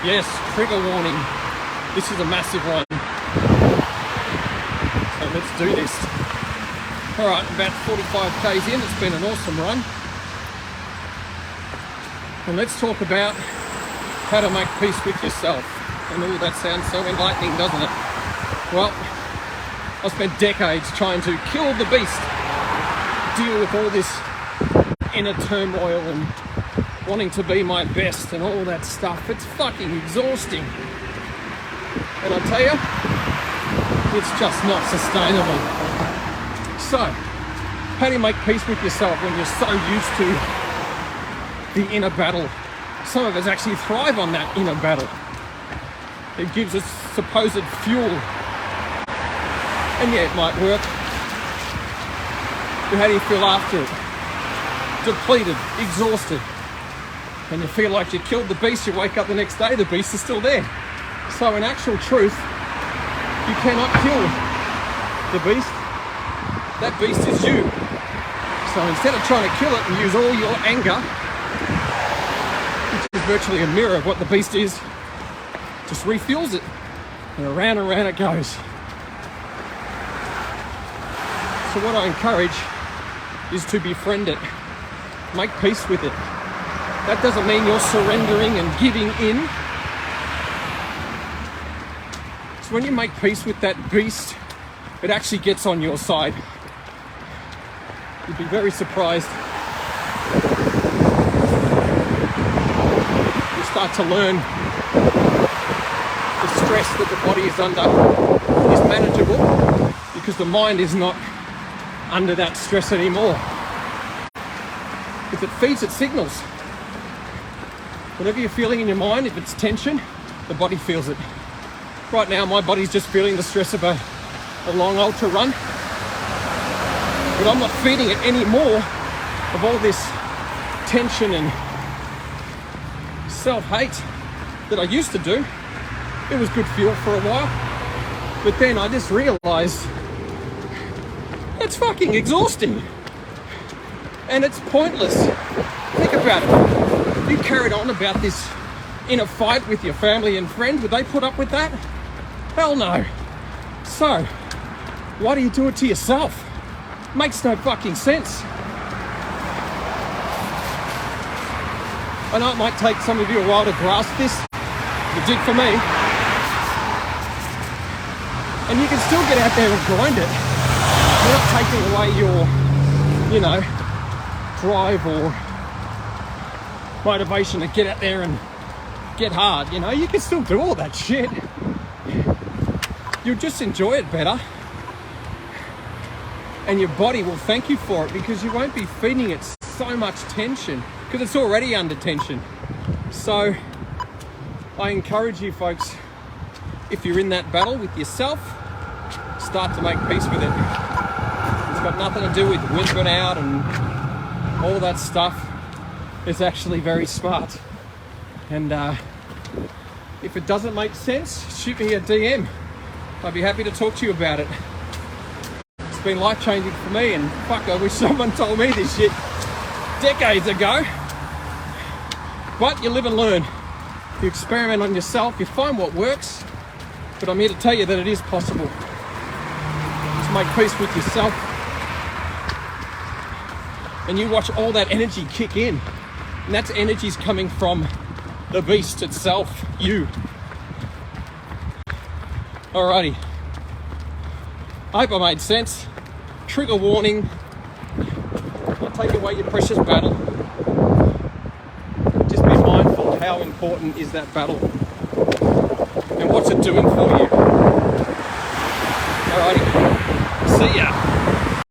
Yes, trigger warning. This is a massive one. So let's do this. Alright, about 45 k's in. It's been an awesome run. And let's talk about how to make peace with yourself. And all that sounds so enlightening, doesn't it? Well, I spent decades trying to kill the beast, deal with all this inner turmoil and wanting to be my best and all that stuff. It's fucking exhausting. And I tell you, it's just not sustainable. So, how do you make peace with yourself when you're so used to the inner battle? Some of us actually thrive on that inner battle. It gives us supposed fuel. And yeah, it might work. But how do you feel after it? Depleted, exhausted. And you feel like you killed the beast, you wake up the next day, the beast is still there. So in actual truth, you cannot kill the beast. That beast is you. So instead of trying to kill it and use all your anger, which is virtually a mirror of what the beast is, just refuels it. And around it goes. So what I encourage is to befriend it. Make peace with it. That doesn't mean you're surrendering and giving in. So when you make peace with that beast, it actually gets on your side. You'd be very surprised. You start to learn the stress that the body is under is manageable because the mind is not under that stress anymore. If it feeds its signals, whatever you're feeling in your mind, if it's tension, the body feels it. Right now, my body's just feeling the stress of a long ultra run, but I'm not feeding it any more of all this tension and self-hate that I used to do. It was good fuel for a while, but then I just realized it's fucking exhausting and it's pointless. Think about it. You carried on about this in a fight with your family and friends, would they put up with that? Hell no. So, why do you do it to yourself? Makes no fucking sense. I know it might take some of you a while to grasp this. It did for me. And you can still get out there and grind it. You're not taking away your, drive or motivation to get out there and get hard. You can still do all that shit. You'll just enjoy it better. And your body will thank you for it because you won't be feeding it so much tension because it's already under tension. So I encourage you folks, if you're in that battle with yourself, start to make peace with it. It's got nothing to do with whimpering out and all that stuff. It's actually very smart. And if it doesn't make sense, shoot me a DM. I'd be happy to talk to you about it. It's been life-changing for me, and fuck, I wish someone told me this shit decades ago. But you live and learn. You experiment on yourself, you find what works. But I'm here to tell you that it is possible to make peace with yourself. And you watch all that energy kick in. And that's energy's coming from the beast itself, you. Alrighty. I hope I made sense. Trigger warning. I'll take away your precious battle. Just be mindful of how important is that battle and what's it doing for you. Alrighty. See ya.